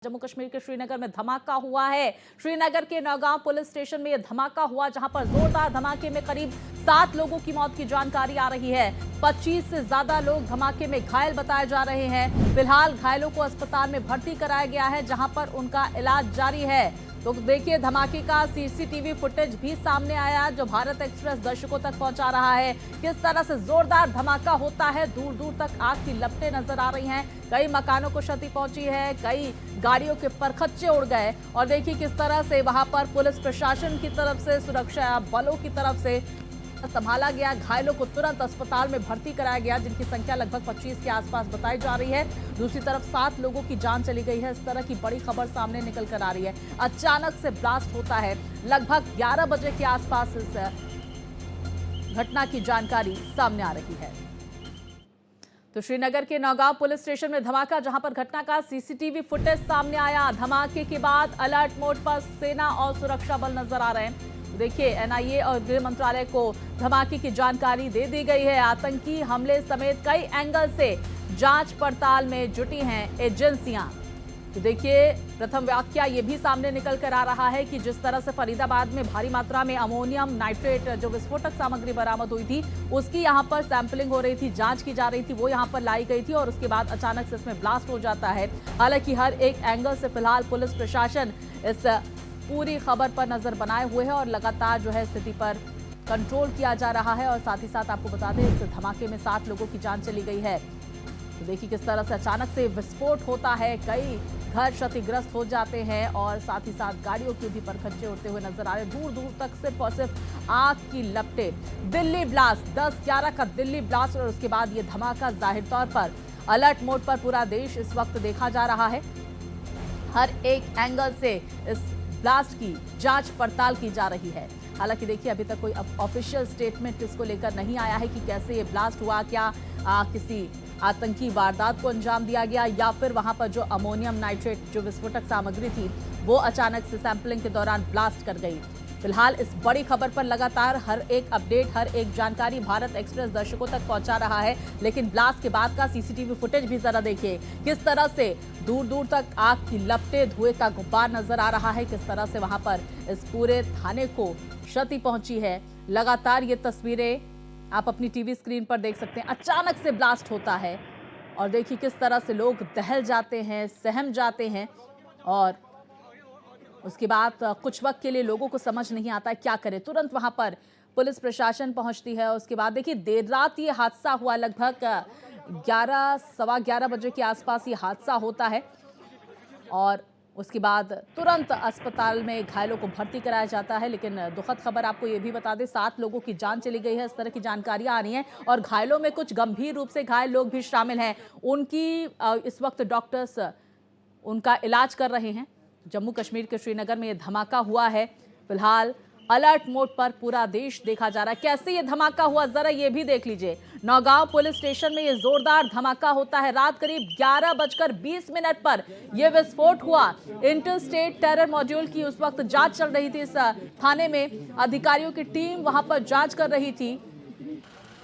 जम्मू कश्मीर के श्रीनगर में धमाका हुआ है। श्रीनगर के नौगांव पुलिस स्टेशन में यह धमाका हुआ, जहां पर जोरदार धमाके में करीब 7 लोगों की मौत की जानकारी आ रही है। 25 से ज्यादा लोग धमाके में घायल बताए जा रहे हैं। फिलहाल घायलों को अस्पताल में भर्ती कराया गया है, जहां पर उनका इलाज जारी है। तो देखिए, धमाके का सीसीटीवी फुटेज भी सामने आया, जो भारत एक्सप्रेस दर्शकों तक पहुंचा रहा है। किस तरह से जोरदार धमाका होता है, दूर दूर तक आग की लपटें नजर आ रही हैं। कई मकानों को क्षति पहुंची है, कई गाड़ियों के परखच्चे उड़ गए। और देखिए किस तरह से वहां पर पुलिस प्रशासन की तरफ से, सुरक्षा बलों की तरफ से संभाला गया। घायलों को तुरंत अस्पताल में भर्ती कराया गया, जिनकी संख्या लगभग 25 के आसपास बताई जा रही है। दूसरी तरफ 7 लोगों की जान चली गई है। इस तरह की बड़ी खबर सामने निकल कर आ रही है। अचानक से ब्लास्ट होता है। लगभग 11 बजे के आसपास इस घटना की जानकारी सामने आ रही है। तो श्रीनगर के नौगांव पुलिस स्टेशन में धमाका, जहां पर घटना का सीसीटीवी फुटेज सामने आया। धमाके के बाद अलर्ट मोड पर सेना और सुरक्षा बल नजर आ रहे हैं। देखिए, एनआईए और गृह मंत्रालय को धमाके की जानकारी दे दी गई है। आतंकी हमले समेत कई एंगल से जांच पड़ताल में जुटी हैं एजेंसियां। तो देखिए, प्रथम वाकया ये भी सामने निकल कर आ रहा है कि जिस तरह से फरीदाबाद में भारी मात्रा में अमोनियम नाइट्रेट, जो विस्फोटक सामग्री बरामद हुई थी, उसकी यहां पर सैंपलिंग हो रही थी, जांच की जा रही थी, वो यहां पर लाई गई थी और उसके बाद अचानक से इसमें ब्लास्ट हो जाता है। हालांकि हर एक एंगल से फिलहाल पुलिस प्रशासन इस पूरी खबर पर नजर बनाए हुए है और लगातार जो है स्थिति पर कंट्रोल किया जा रहा है। और साथ ही साथ आपको बता दें, इस धमाके में 7 लोगों की जान चली गई है। तो देखिए किस तरह से अचानक से विस्फोट होता है, कई घर क्षतिग्रस्त हो जाते हैं और साथ ही साथ गाड़ियों के भी परखच्चे उड़ते हुए नजर आ रहे हैं। दूर दूर तक सिर्फ और सिर्फ आग की लपटें। दिल्ली ब्लास्ट, 10-11 का दिल्ली ब्लास्ट और उसके बाद ये धमाका। जाहिर तौर पर अलर्ट मोड पर पूरा देश इस वक्त देखा जा रहा है। हर एक एंगल से इस ब्लास्ट की जांच पड़ताल की जा रही है। हालांकि देखिए, अभी तक कोई ऑफिशियल स्टेटमेंट इसको लेकर नहीं आया है कि कैसे ये ब्लास्ट हुआ, क्या किसी आतंकी वारदात को अंजाम दिया गया या फिर वहां पर जो अमोनियम नाइट्रेट, जो विस्फोटक सामग्री थी, वो अचानक से सैंपलिंग के दौरान ब्लास्ट कर गई। फिलहाल इस बड़ी खबर पर लगातार हर एक अपडेट, हर एक जानकारी भारत एक्सप्रेस दर्शकों तक पहुंचा रहा है। लेकिन ब्लास्ट के बाद का सीसीटीवी फुटेज भी जरा देखिए, किस तरह से दूर दूर तक आग की लपटें, धुएं का गुब्बार नजर आ रहा है। किस तरह से वहां पर इस पूरे थाने को क्षति पहुंची है। लगातार ये तस्वीरें आप अपनी टीवी स्क्रीन पर देख सकते हैं। अचानक से ब्लास्ट होता है और देखिए किस तरह से लोग दहल जाते हैं, सहम जाते हैं और उसके बाद कुछ वक्त के लिए लोगों को समझ नहीं आता है क्या करें। तुरंत वहां पर पुलिस प्रशासन पहुंचती है। उसके बाद देखिए, देर रात ये हादसा हुआ, लगभग 11, सवा 11 बजे के आसपास ये हादसा होता है और उसके बाद तुरंत अस्पताल में घायलों को भर्ती कराया जाता है। लेकिन दुखद खबर आपको ये भी बता दें, 7 लोगों की जान चली गई है। इस तरह की जानकारियां आ रही हैं और घायलों में कुछ गंभीर रूप से घायल लोग भी शामिल हैं। उनकी इस वक्त डॉक्टर्स उनका इलाज कर रहे हैं। जम्मू कश्मीर के श्रीनगर में यह धमाका हुआ है। फिलहाल अलर्ट मोड पर पूरा देश देखा जा रहा है। कैसे ये धमाका हुआ, जरा ये भी देख लीजिए। नौगांव पुलिस स्टेशन में ये जोरदार धमाका होता है। रात करीब 11:20 पर यह विस्फोट हुआ। इंटर स्टेट टेरर मॉड्यूल की उस वक्त जांच चल रही थी। इस थाने में अधिकारियों की टीम वहां पर जांच कर रही थी।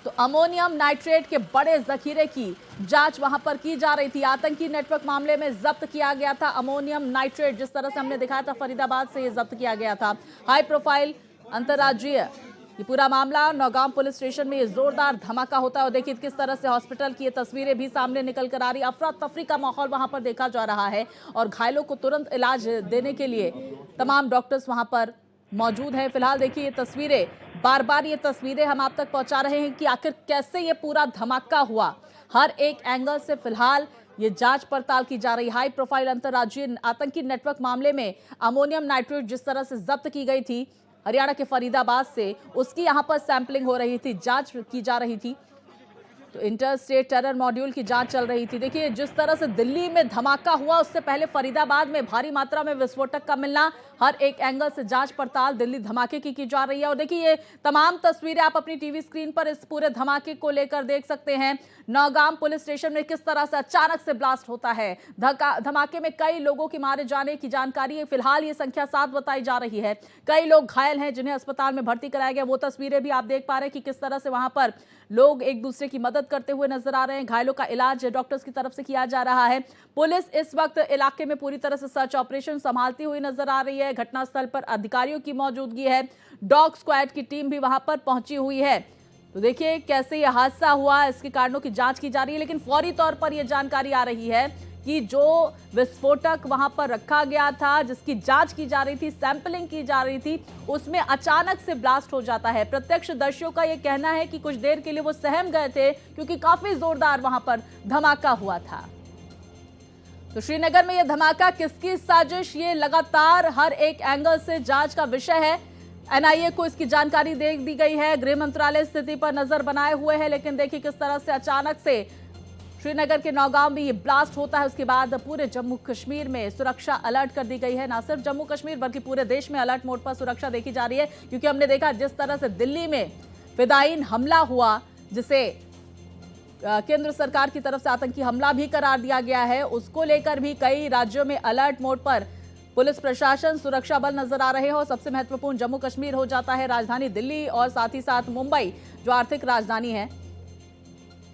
तो अमोनियम नाइट्रेट के बड़े जखीरे की जांच वहां पर की जा रही थी। आतंकी नेटवर्क मामले में जब्त किया गया था अमोनियम नाइट्रेट, जिस तरह से हमने दिखाया था फरीदाबाद से ये जब्त किया गया था। हाई प्रोफाइल अंतर्राज्यीय ये पूरा मामला। नौगांव पुलिस स्टेशन में ये जोरदार धमाका होता है और देखिए किस तरह से हॉस्पिटल की ये तस्वीरें भी सामने निकल कर आ रही। अफरा तफरी का माहौल वहां पर देखा जा रहा है और घायलों को तुरंत इलाज देने के लिए तमाम डॉक्टर्स वहां पर मौजूद है। फिलहाल देखिए ये तस्वीरें, बार बार ये तस्वीरें हम आप तक पहुंचा रहे हैं कि आखिर कैसे ये पूरा धमाका हुआ। हर एक एंगल से फिलहाल ये जांच पड़ताल की जा रही। हाई प्रोफाइल अंतर्राज्यीय आतंकी नेटवर्क मामले में अमोनियम नाइट्रेट जिस तरह से जब्त की गई थी हरियाणा के फरीदाबाद से, उसकी यहां पर सैंपलिंग हो रही थी, जांच की जा रही थी। तो इंटर स्टेट टेरर मॉड्यूल की जांच चल रही थी। देखिए जिस तरह से दिल्ली में धमाका हुआ, उससे पहले फरीदाबाद में भारी मात्रा में विस्फोटक का मिलना, हर एक एंगल से जांच पड़ताल दिल्ली धमाके की जा रही है। और देखिए ये तमाम तस्वीरें आप अपनी टीवी स्क्रीन पर इस पूरे धमाके को लेकर देख सकते हैं। नौगांव पुलिस स्टेशन में किस तरह से अचानक से ब्लास्ट होता है। धमाके में कई लोगों के मारे जाने की जानकारी है। फिलहाल ये संख्या 7 बताई जा रही है। कई लोग घायल हैं जिन्हें अस्पताल में भर्ती कराया गया। वो तस्वीरें भी आप देख पा रहे हैं कि किस तरह से वहां पर लोग एक दूसरे की मदद मदद करते हुए नजर आ रहे हैं। घायलों का इलाज डॉक्टर्स की तरफ से किया जा रहा है। पुलिस इस वक्त इलाके में पूरी तरह से सर्च ऑपरेशन संभालती हुई नजर आ रही है। घटनास्थल पर अधिकारियों की मौजूदगी है, डॉग स्क्वाड की टीम भी वहां पर पहुंची हुई है। तो देखिए कैसे यह हादसा हुआ, इसके कारणों की जांच की जा रही है। लेकिन फौरी तौर पर यह जानकारी आ रही है कि जो विस्फोटक वहां पर रखा गया था, जिसकी जांच की जा रही थी, सैंपलिंग की जा रही थी, उसमें अचानक से ब्लास्ट हो जाता है। प्रत्यक्षदर्शियों का यह कहना है कि कुछ देर के लिए वो सहम गए थे क्योंकि काफी जोरदार वहां पर धमाका हुआ था। तो श्रीनगर में यह धमाका किसकी साजिश, ये लगातार हर एक एंगल से जांच का विषय है। एनआईए को इसकी जानकारी दे दी गई है। गृह मंत्रालय स्थिति पर नजर बनाए हुए है। लेकिन देखिए किस तरह से अचानक से श्रीनगर के नौगांव में ये ब्लास्ट होता है। उसके बाद पूरे जम्मू कश्मीर में सुरक्षा अलर्ट कर दी गई है। ना सिर्फ जम्मू कश्मीर बल्कि पूरे देश में अलर्ट मोड पर सुरक्षा देखी जा रही है, क्योंकि हमने देखा जिस तरह से दिल्ली में फिदायीन हमला हुआ, जिसे केंद्र सरकार की तरफ से आतंकी हमला भी करार दिया गया है, उसको लेकर भी कई राज्यों में अलर्ट मोड पर पुलिस प्रशासन, सुरक्षा बल नजर आ रहे हैं। और सबसे महत्वपूर्ण जम्मू कश्मीर हो जाता है, राजधानी दिल्ली और साथ ही साथ मुंबई जो आर्थिक राजधानी है।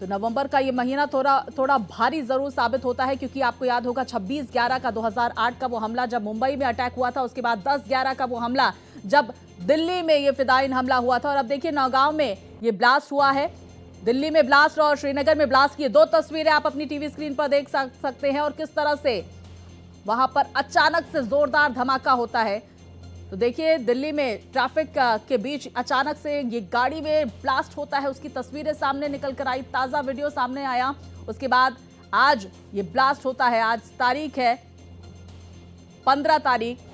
तो नवंबर का ये महीना थोड़ा भारी जरूर साबित होता है, क्योंकि आपको याद होगा 26/11 का 2008 का वो हमला जब मुंबई में अटैक हुआ था, उसके बाद 10/11 का वो हमला जब दिल्ली में ये फिदायीन हमला हुआ था। और अब देखिए नौगांव में ये ब्लास्ट हुआ है। दिल्ली में ब्लास्ट और श्रीनगर में ब्लास्ट की दो तस्वीरें आप अपनी टीवी स्क्रीन पर देख सकते हैं, और किस तरह से वहां पर अचानक से जोरदार धमाका होता है। तो देखिए दिल्ली में ट्रैफिक के बीच अचानक से ये गाड़ी में ब्लास्ट होता है, उसकी तस्वीरें सामने निकल कर आई, ताजा वीडियो सामने आया। उसके बाद आज ये ब्लास्ट होता है। आज तारीख है 15 तारीख।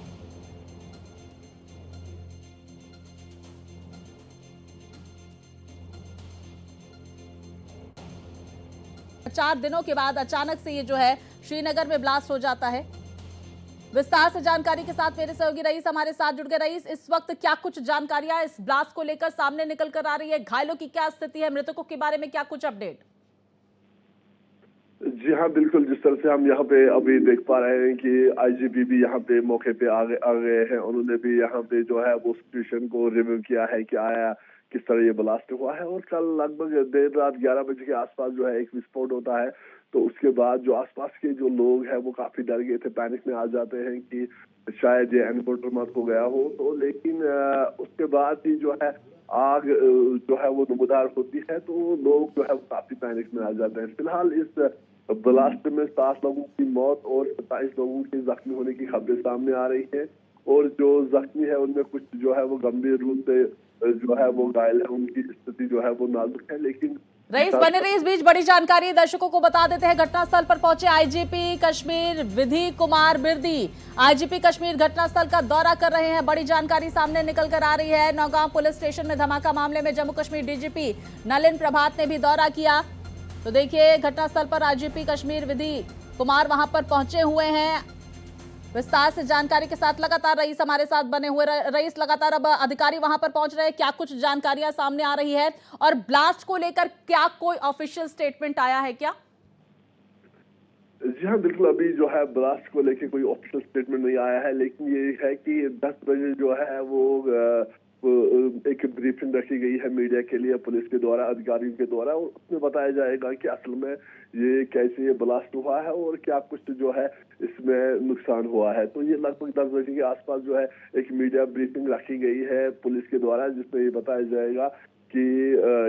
चार दिनों के बाद अचानक से ये जो है श्रीनगर में ब्लास्ट हो जाता है। विस्तार से जानकारी के साथ मेरे सहयोगी रईस हमारे साथ जुड़ गए। रईस, इस वक्त क्या कुछ जानकारियां इस ब्लास्ट को लेकर सामने निकल कर आ रही है? घायलों की क्या स्थिति है? मृतकों के बारे में क्या कुछ अपडेट? जी हाँ, बिल्कुल। जिस तरह से हम यहाँ पे अभी देख पा रहे हैं कि आईजीपी भी यहाँ पे मौके पे आ गए हैं। उन्होंने भी यहाँ पे जो है वो सिचुएशन को रिव्यू किया है कि आया किस तरह ये ब्लास्ट हुआ है। और कल लगभग देर रात 11 बजे के आसपास जो है एक विस्फोट होता है। तो उसके बाद जो आसपास के जो लोग हैं वो काफी डर गए थे, पैनिक में आ जाते हैं कि शायद ये एनकाउंटर मत हो गया हो। तो लेकिन उसके बाद ही जो है आग जो है वो नमूदार होती है, तो लोग जो है वो काफी पैनिक में आ जाते हैं। फिलहाल इस ब्लास्ट में 7 लोगों की मौत और 27 लोगों के जख्मी होने की खबरें सामने आ रही है। और जो जख्मी है उनमें कुछ जो है वो गंभीर रूप से जो है वो घायल है, उनकी स्थिति जो है वो नाजुक है। लेकिन रईस बने रही, इस बीच बड़ी जानकारी दर्शकों को बता देते हैं। घटनास्थल पर पहुंचे आईजीपी कश्मीर विधि कुमार बिरदी। आईजीपी कश्मीर घटनास्थल का दौरा कर रहे हैं। बड़ी जानकारी सामने निकल कर आ रही है। नौगांव पुलिस स्टेशन में धमाका मामले में जम्मू कश्मीर डीजीपी नलिन प्रभात ने भी दौरा किया। तो देखिए घटनास्थल पर आईजीपी कश्मीर विधि कुमार वहां पर पहुंचे हुए हैं। विस्तार से जानकारी के साथ लगातार रईस हमारे साथ बने हुए। रईस, लगातार अब अधिकारी वहां पर पहुंच रहे हैं, क्या कुछ जानकारियां सामने आ रही है? और ब्लास्ट को लेकर क्या कोई ऑफिशियल स्टेटमेंट आया है क्या? जी हाँ, बिल्कुल। अभी जो है ब्लास्ट को लेके कोई ऑफिशियल स्टेटमेंट नहीं आया है, लेकिन ये है कि 10 बजे जो है वो एक ब्रीफिंग रखी गई है मीडिया के लिए पुलिस के द्वारा, अधिकारियों के द्वारा। और उसमें बताया जाएगा कि असल में ये कैसे ये ब्लास्ट हुआ है और क्या कुछ जो है इसमें नुकसान हुआ है। तो ये लगभग 10 बजे के आसपास जो है एक मीडिया ब्रीफिंग रखी गई है पुलिस के द्वारा, जिसमें ये बताया जाएगा कि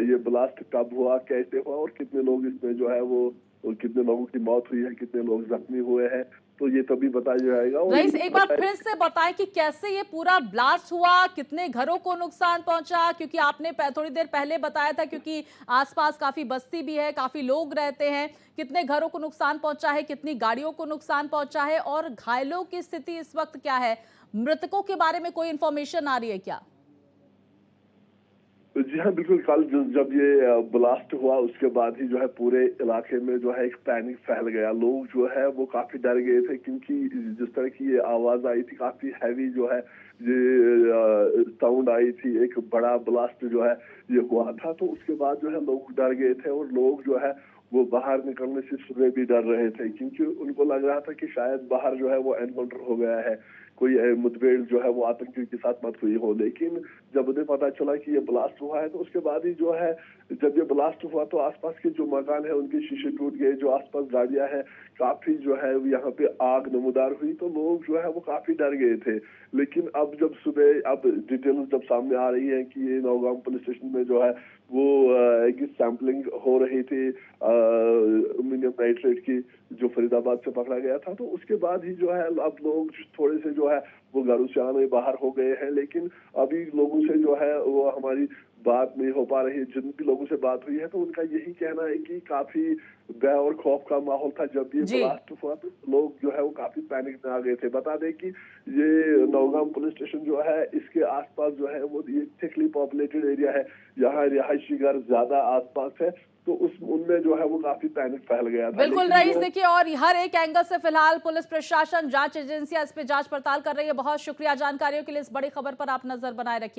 ये ब्लास्ट कब हुआ, कैसे हुआ और कितने लोग इसमें जो है वो कितने लोगों की मौत हुई है, कितने लोग जख्मी हुए हैं। तो ये तभी बताया जाएगा। रईस, एक बार फिर से बताएं कि कैसे ये पूरा ब्लास्ट हुआ, कितने घरों को नुकसान पहुंचा? क्योंकि आपने थोड़ी देर पहले बताया था, क्योंकि आसपास काफी बस्ती भी है, काफी लोग रहते हैं। कितने घरों को नुकसान पहुंचा है, कितनी गाड़ियों को नुकसान पहुंचा है, और घायलों की स्थिति इस वक्त क्या है? मृतकों के बारे में कोई इंफॉर्मेशन आ रही है क्या? जी हाँ, बिल्कुल। कल जब ये ब्लास्ट हुआ उसके बाद ही जो है पूरे इलाके में जो है एक पैनिक फैल गया। लोग जो है वो काफी डर गए थे, क्योंकि जिस तरह की ये आवाज आई थी, काफी हैवी जो है ये साउंड आई थी, एक बड़ा ब्लास्ट जो है ये हुआ था। तो उसके बाद जो है लोग डर गए थे और लोग जो है वो बाहर निकलने से सुबह भी डर रहे थे, क्योंकि उनको लग रहा था कि शायद बाहर जो है वो एनकाउंटर हो गया है। कोई मुठभेड़ जो है वो आतंकियों के साथ मत हुई हो। लेकिन जब उन्हें पता चला कि ये ब्लास्ट हुआ है तो उसके बाद ही जो है, जब ये ब्लास्ट हुआ तो आसपास के जो मकान है उनके शीशे टूट गए, जो आसपास गाड़ियां हैं काफी जो है यहाँ पे आग नमूदार हुई, तो लोग जो है वो काफी डर गए थे। लेकिन अब जब सुबह अब डिटेल जब सामने आ रही है कि ये नौगांव पुलिस स्टेशन में जो है वो एक सैंपलिंग हो रही थी अल्यूमिनियम नाइट्रेट की, जो फरीदाबाद से पकड़ा गया था, तो उसके बाद ही जो है अब लोग थोड़े से जो है वो घरों से आने बाहर हो गए हैं। लेकिन अभी लोगों से जो है वो हमारी बात नहीं हो पा रही है। जिन भी लोगों से बात हुई है तो उनका यही कहना है कि काफी भय और खौफ का माहौल था जब ये ब्लास्ट हुआ, तो लोग जो है वो काफी पैनिक में आ गए थे। बता दें कि ये नौगांव पुलिस स्टेशन जो है इसके आसपास जो है वो ये थिकली पॉपुलेटेड एरिया है, यहाँ रिहायशी घर ज्यादा आसपास है, तो उनमें जो है वो काफी पैनिक फैल गया था। बिल्कुल रईस, देखिए और हर एक एंगल से फिलहाल पुलिस प्रशासन, जांच एजेंसियां इस पे जांच पड़ताल कर रही है। बहुत शुक्रिया जानकारियों के लिए। इस बड़ी खबर पर आप नजर बनाए रखिए।